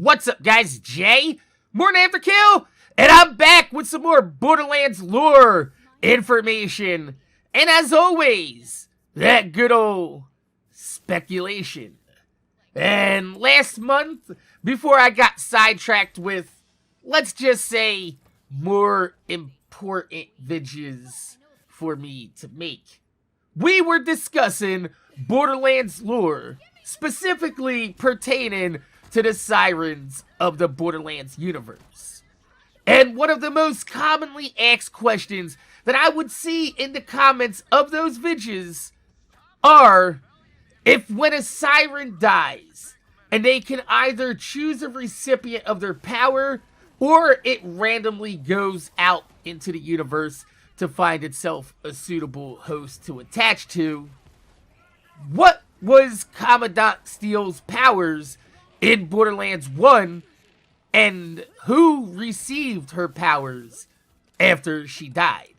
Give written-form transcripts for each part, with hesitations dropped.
What's up, guys? Jay, MorninAfterKill, and I'm back with some more Borderlands lore information. And as always, that good old speculation. And last month, before I got sidetracked with, let's just say, more important vidges for me to make, we were discussing Borderlands lore, specifically pertaining to the sirens of the Borderlands universe. And one of the most commonly asked questions that I would see in the comments of those vidges are, if when a siren dies, and they can either choose a recipient of their power, or it randomly goes out into the universe to find itself a suitable host to attach to, what was Commandant Steele's powers in Borderlands 1, and who received her powers after she died?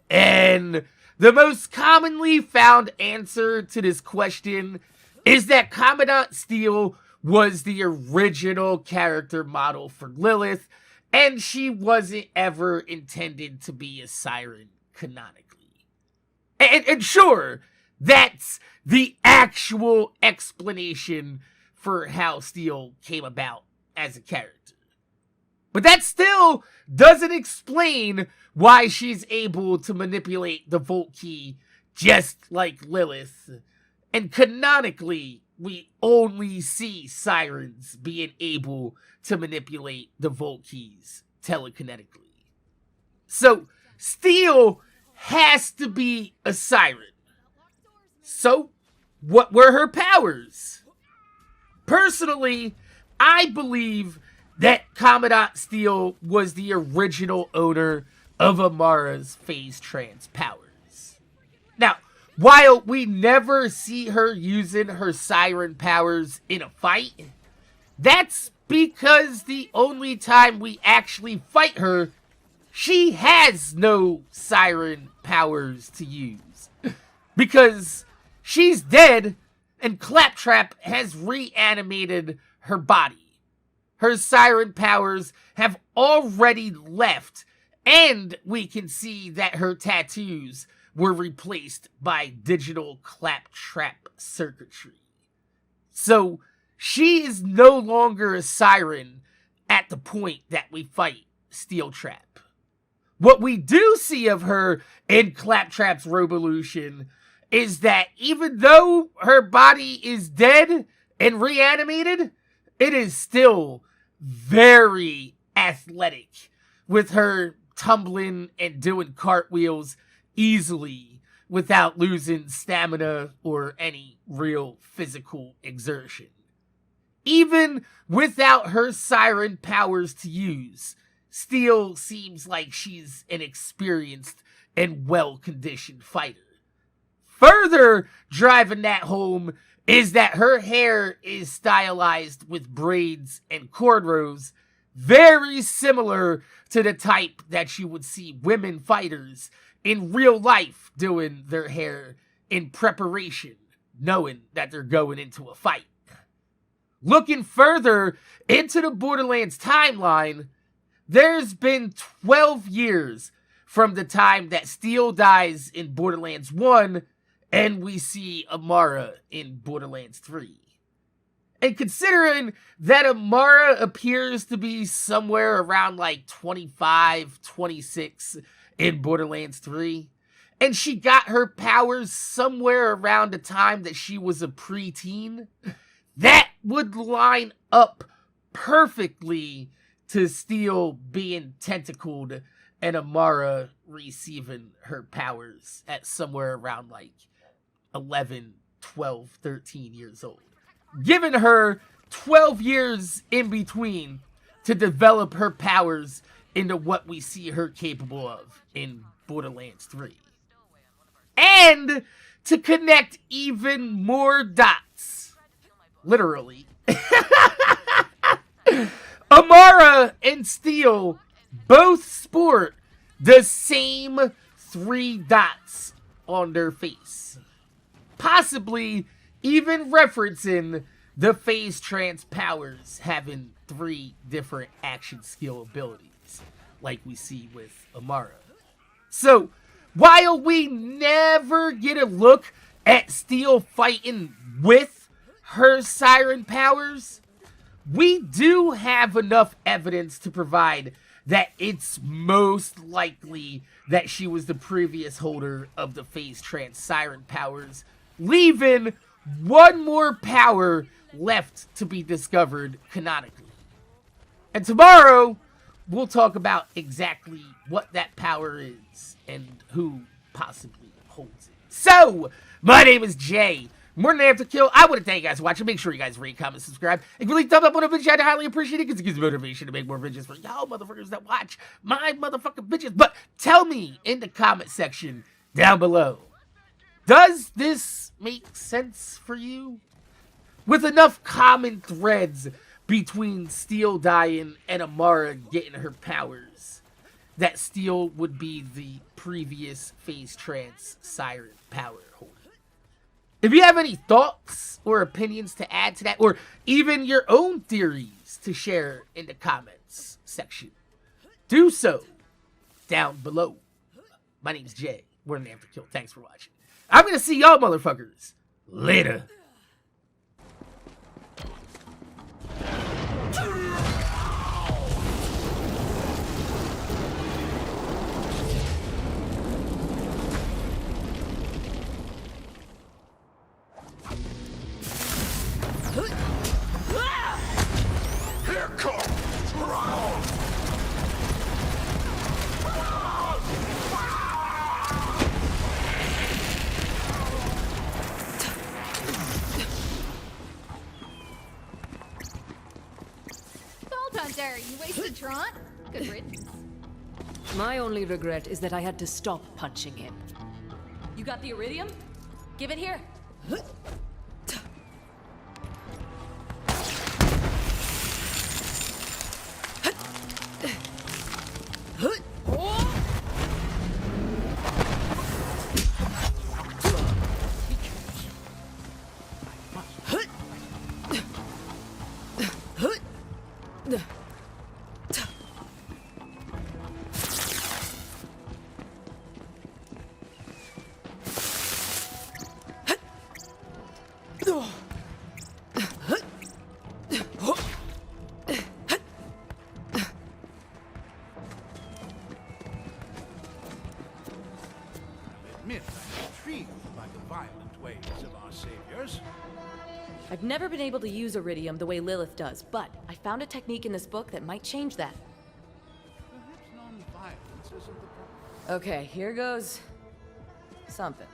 And the most commonly found answer to this question is that Commandant Steele was the original character model for Lilith, and she wasn't ever intended to be a siren canonically. And sure, that's the actual explanation for how Steele came about as a character. But that still doesn't explain why she's able to manipulate the Vault Key just like Lilith. And canonically, we only see sirens being able to manipulate the Vault Keys telekinetically. So, Steele has to be a siren. So, what were her powers? Personally, I believe that Commandant Steele was the original owner of Amara's phase trance powers. Now, while we never see her using her siren powers in a fight, that's because the only time we actually fight her, she has no siren powers to use. Because she's dead, and Claptrap has reanimated her body. Her siren powers have already left, and we can see that her tattoos were replaced by digital Claptrap circuitry. So, she is no longer a siren at the point that we fight Steel Trap. What we do see of her in Claptrap's Revolution is that even though her body is dead and reanimated, it is still very athletic, with her tumbling and doing cartwheels easily without losing stamina or any real physical exertion. Even without her siren powers to use, Steele seems like she's an experienced and well-conditioned fighter. Further driving that home is that her hair is stylized with braids and cornrows, very similar to the type that you would see women fighters in real life doing their hair in preparation, knowing that they're going into a fight. Looking further into the Borderlands timeline, there's been 12 years from the time that Steele dies in Borderlands 1 and we see Amara in Borderlands 3. And considering that Amara appears to be somewhere around like 25, 26 in Borderlands 3, and she got her powers somewhere around the time that she was a preteen, that would line up perfectly to Steele being tentacled and Amara receiving her powers at somewhere around like 11, 12, 13 years old. Giving her 12 years in between to develop her powers into what we see her capable of in Borderlands 3. And to connect even more dots, literally, Amara and Steele both sport the same 3 dots on their face. Possibly even referencing the phase trance powers having 3 different action skill abilities, like we see with Amara. So, while we never get a look at Steele fighting with her Siren powers, we do have enough evidence to provide that it's most likely that she was the previous holder of the phase trance Siren powers, leaving one more power left to be discovered canonically. And tomorrow, we'll talk about exactly what that power is and who possibly holds it. So, my name is Jay. MorninAfterKill. I want to thank you guys for watching. Make sure you guys rate, comment, subscribe, and really thumbs up on the video. I'd highly appreciate it because it gives me motivation to make more videos for y'all motherfuckers that watch my motherfucking videos. But tell me in the comment section down below, does this make sense for you? With enough common threads between Steele dying and Amara getting her powers, that Steele would be the previous phase trance Siren power holder. If you have any thoughts or opinions to add to that, or even your own theories to share in the comments section, do so down below. My name's Jay. MorninAfterKill. Thanks for watching. I'm going to see y'all motherfuckers later. Here comes Drown! Gold Hunter, you wasted Tron? Good riddance. My only regret is that I had to stop punching him. You got the iridium? Give it here. Admit I'm intrigued by the violent ways of our saviors. I've never been able to use iridium the way Lilith does, but I found a technique in this book that might change that. Perhaps non-violence isn't the problem. Okay, here goes something.